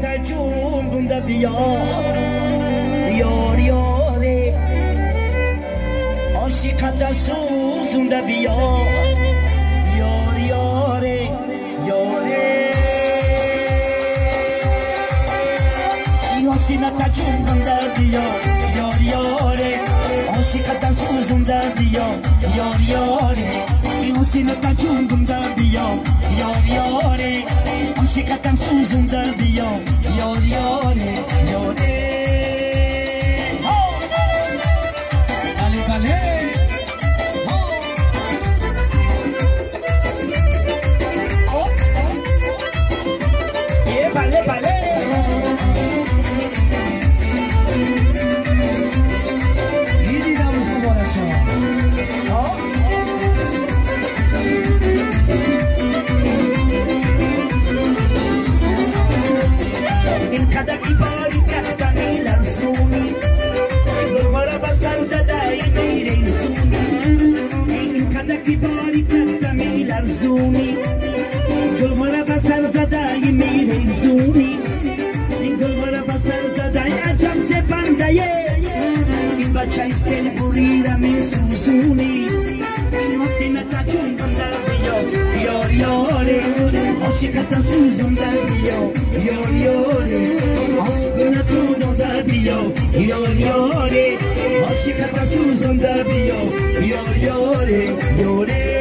تا جنبونده بیا یار یاره عاشقت سوزونده بیا یار یاره یاره یاسینه تا جنبونده بیا یار یاره عاشقت سوزونده بیا یار یاره یاسینه تا جنبونده بیا یار یاره عاشقت سوزونده بیا یار یاره یاره Bachai se burira mi susuni Nostina ta chunga dio yor yore Oshikata suzum da dio yor yore Oskuna tu no da dio yor yore Oshikata suzum da dio yor yore yore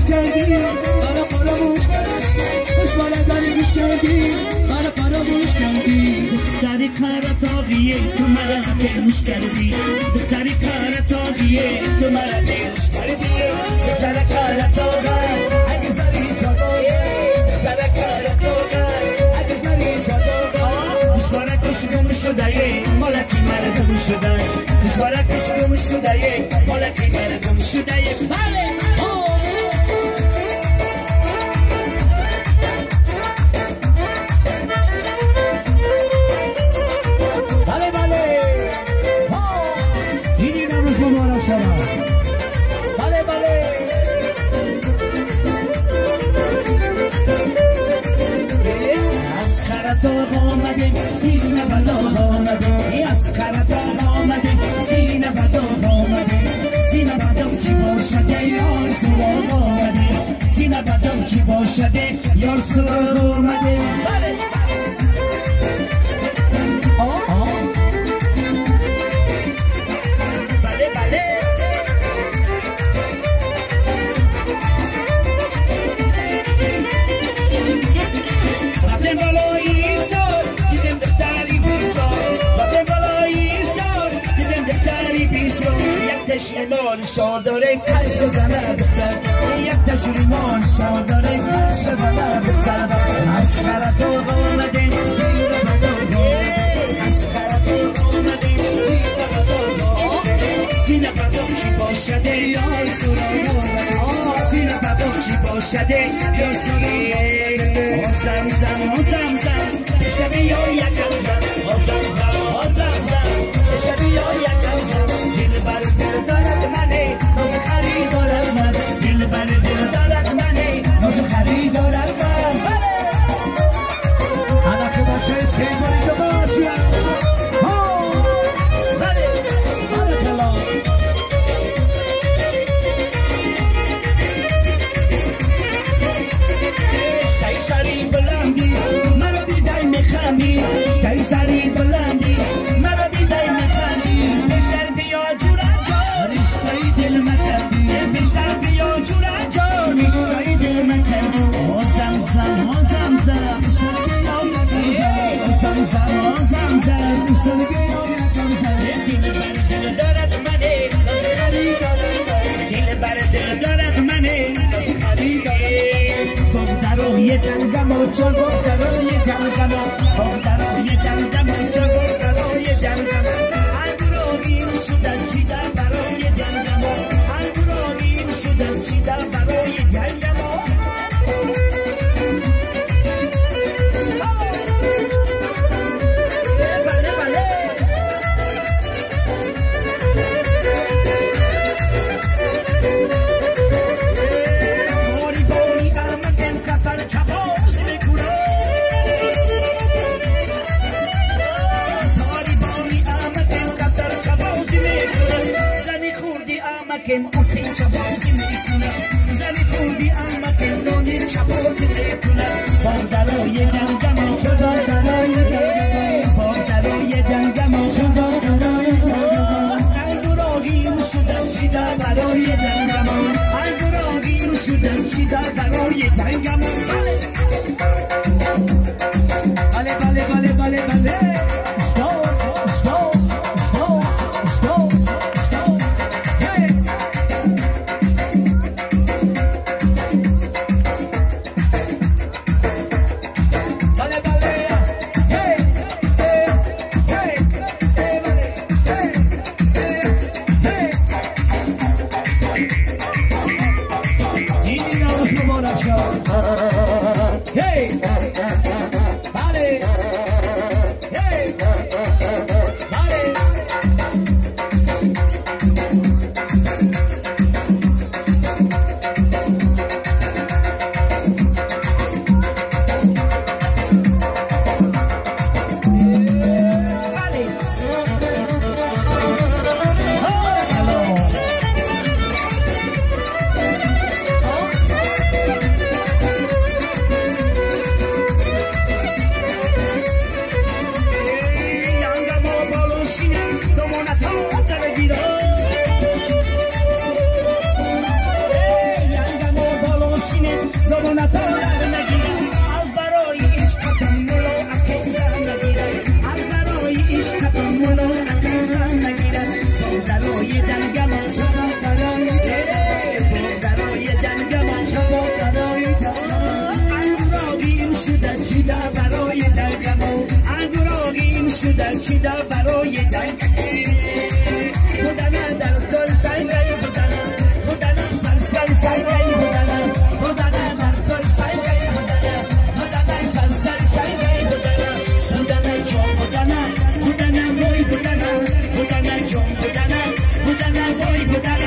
فراموش کردی منو فراموش کردی خوشباره داریش کردی منو فراموش کردی دختری قرطاقیه تو منو فراموش کردی دختری قرطاقیه تو منو فراموش کردی دختری قرطاقیه اگه زری جادویه دختری قرطاقیه اگه زری جادویه دشواره کشگم شده مالکی مردم شده دشواره کشگم شده مالکی مردم شده بله سینه بدم چی باشده یار سراغ اومده بله بله بله رفتم بالایی سال دیدم دختری بیسال رفتم بالایی سال دیدم دختری بیسال یک تشنمان شاداره کش زنه دختر یک تشنمان شاداره کش زنه دختر از خرطاق آمده سینه بداغ از خرطاق آمده سینه بداغ سینه بداغ چی باشده یار سراغ آمده سینه بداغ چی باشده یار سراغ آزم زم آزم زم اشتبه یا یکم زم آزم زم آزم زم اشتبه یا یکم زم دل بر دل دارد منه ناز خریدارد من دل بر دل دارد منه ناز خریدارد من حالا که بچه سه باری تو باشیم بله بارکالله اشتای سری بلندی مرا دیدای میخمی اشتای سری بلندی مرا دیدای میخمی بیشتر بیا جورا جان اشتای دل مکردی بیشتر بیا جورا جان اشتای دل مکردی آزم زم آزم زم اشتای بیا یکم زم آزم زم آزم زم اشتای بیا یکم زم دل بر دل دارد منه ناز خریدارد دل بر دل دارد منه ناز خریدارد گفتروی جنگم و چون گفتروی جنگم گفتروی جنگم و چون گفتروی جنگم انگروهیم شدن چیدن برای جنگم انگروهیم شدن چیدن برای جنگم بله بله باری باری آمدم کفر چپاز میکنم باری باری آمدم کفر چپاز میکنم زنی خوردی آمکم آستین چپاز میکنم زنی خوردی آمکم نانی چپاز میکنم باردرای جنگم چون باردرای جنگم باردرای جنگم چون باردرای جنگم انگراهیم شدن چیدن برای جنگم انگراهیم شدن چیدن برای جنگم بله بله بله بله بله stop stop stop stop stop hey bale bale hey hey hey hey hey hey این روز مبارک شد hey bale hey bale شدن چیدا برای دنگکی بودن در دل سنگی بودن بودن سر سنگی بودن بودن در دل سنگی بودن بودن سر سنگی بودن بودن جون بودن بودن بوی بودن بودن جون بودن بودن بوی بودن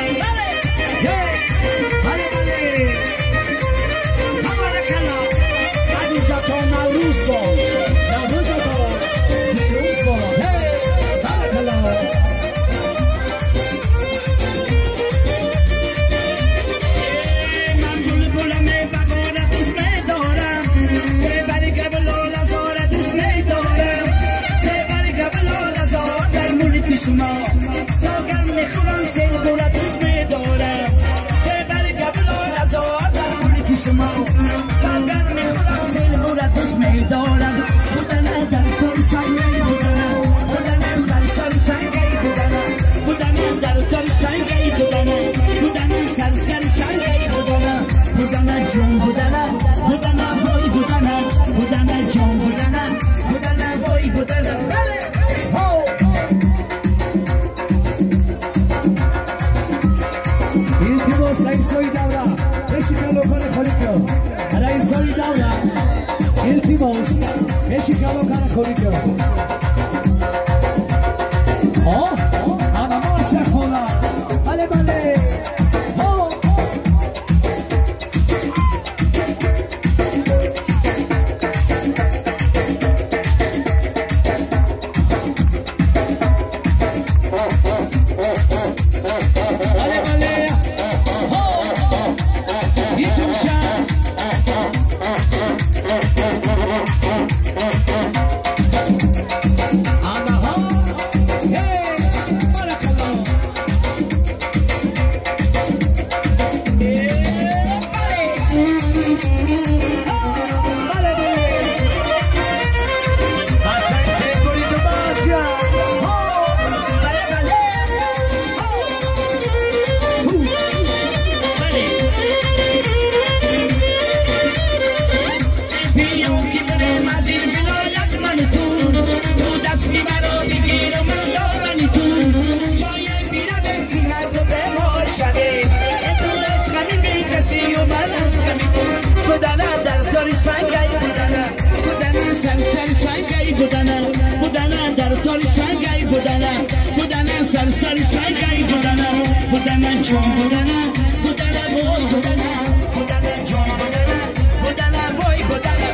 ساگر میخورم سیبورا دوست میدارم سیبر قبلان از آدم ملک شما ساگر میخورم سیبورا دوست میدارم بودن در دل سنگی بودن بودن سر سنگی بودن بودن در دل سنگی بودن بودن سر سنگی بودن بودن جون بودن بودن بوی بودن بودن جون بودن بودن بوی بودن soy Daura, Chicago para Colicchio. Allora soy Daura, il Timos, Chicago para Colicchio. Oh, alla marcia cola, alle balle. Oh, alle balle. Sar sangay budana budana chon budana budana boy budana budana chon budana budana boy budana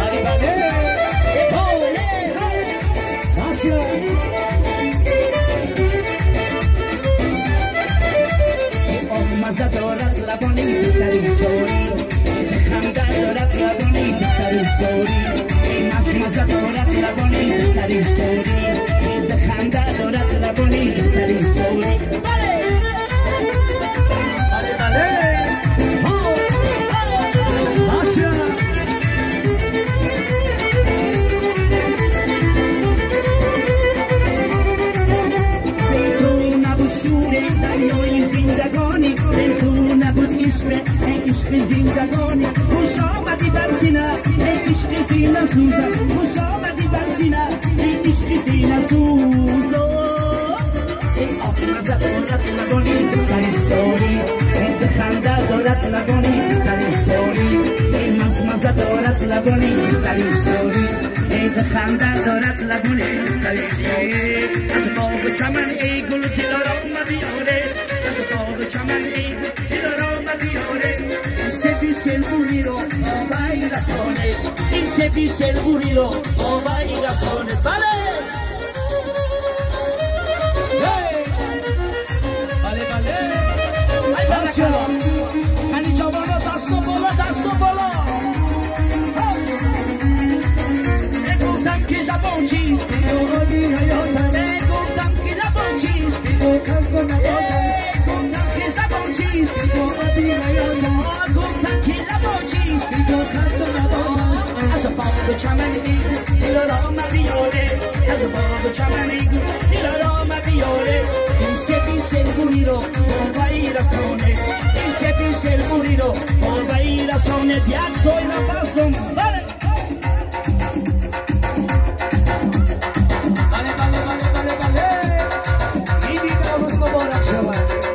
ari bale ole asio oh mazadora la bonita risori khandadora la bonita risori Más adorat la bonita tarisori, dejando adorat la bonita tarisori. Vale, vale, vale. Oh, Asia. Bentuna bushure dayoy zindagoni, bentuna bud ishre, ishre zindagoni. Kushamadi darsina, ishre zina suza. Kushamadi darsina, ishre zina suza. Más adorat la bonita tarisori, dejando adorat la bonita tarisori. Más adorat la bonita tarisori, dejando adorat la bonita tarisori. As povo chaman egul tiloroma diore, as povo chaman egul tiloroma diore. Se dice el burrito, no va a ir a sones. Y se dice el burrito, no va a ir a sones. ¡Vale! Vale, vale. Ahí va la cara. Han dicho bolo, tasto bolo, tasto bolo. Ego tanki za bonchis, ego hodi hayota. Ego tanki la bonchis, ego kanto na bodas. Ego tanki za bonchis, ego hodi hayota. Ego tanki la bonchis, ego kanto na bodas. As a povo chamani, ilo roma viole. As a povo chamani, ilo roma viole. Y se dice el burrito, no va a ir رسونه پیش پیش البوری رو باوایی رسونه یک توی نفسم بله این روز مبارک شود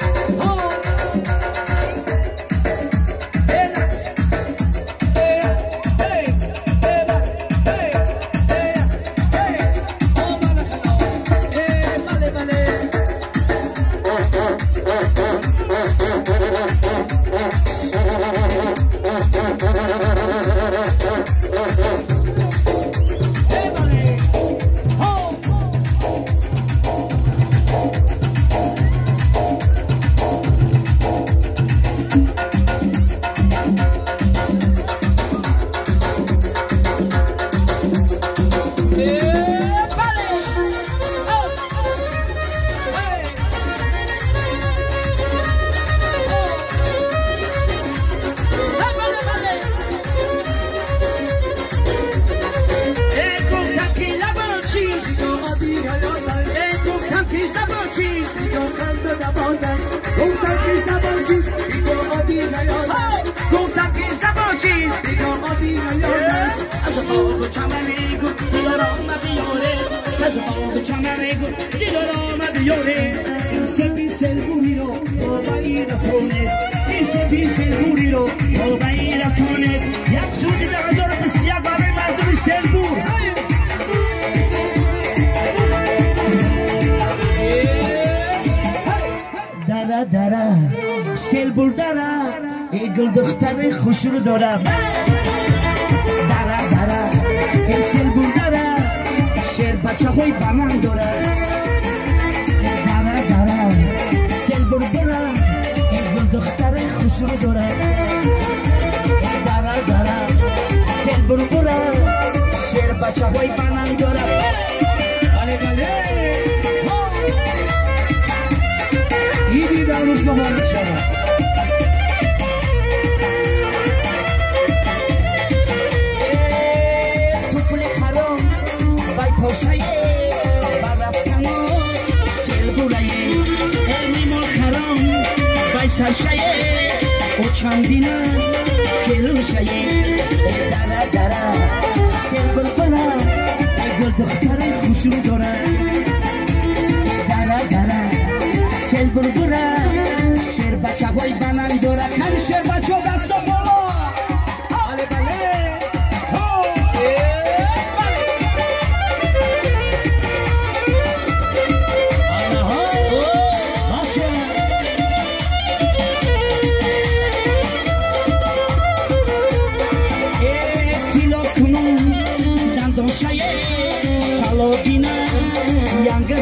سلبور داره ای گل دختر خوش رو دارم داره ای سلبور داره شیر بچه های با من داره سلبور داره ای گل دختر خوش رو داره داره سلبور داره شیر بچه های با من داره ایدی در روز مبارک شود پاشایه برفتن سلبورایه ایمون خرام بای سرشایه او چندینه کلوشایه داره سلبور بنا گل دختر خوش رو داره داره سلبور بنا شیر بچه های بنان داره کن شیر بچه دست بالا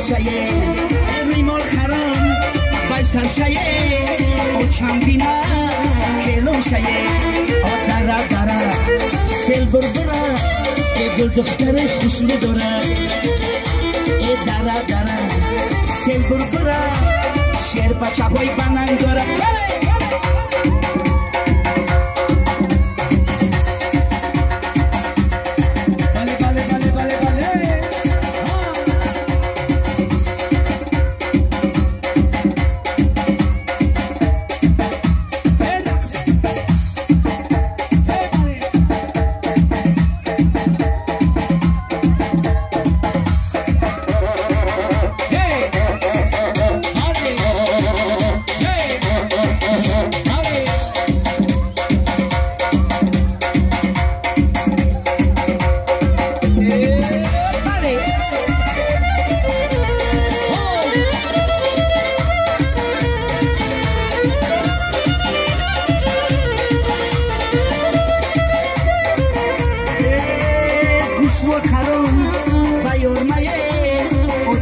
شایه ریمال خرام بای سرشایه او چندینه کلو شایه داره سلبور داره ای گل دختر خوشلو داره داره سلبور داره شیر بچه های بنان داره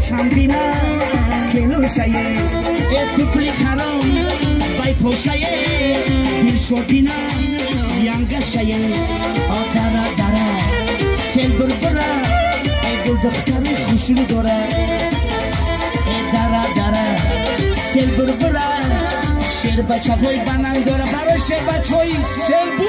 چندینه کلوشایه توفلی خرام بای پوشایه دیر شدینه ینگشایه داره سلبور بره گل دختر خوش رو داره داره سلبور بره شیر بچه های بنان داره برای شیر بچه های سلبور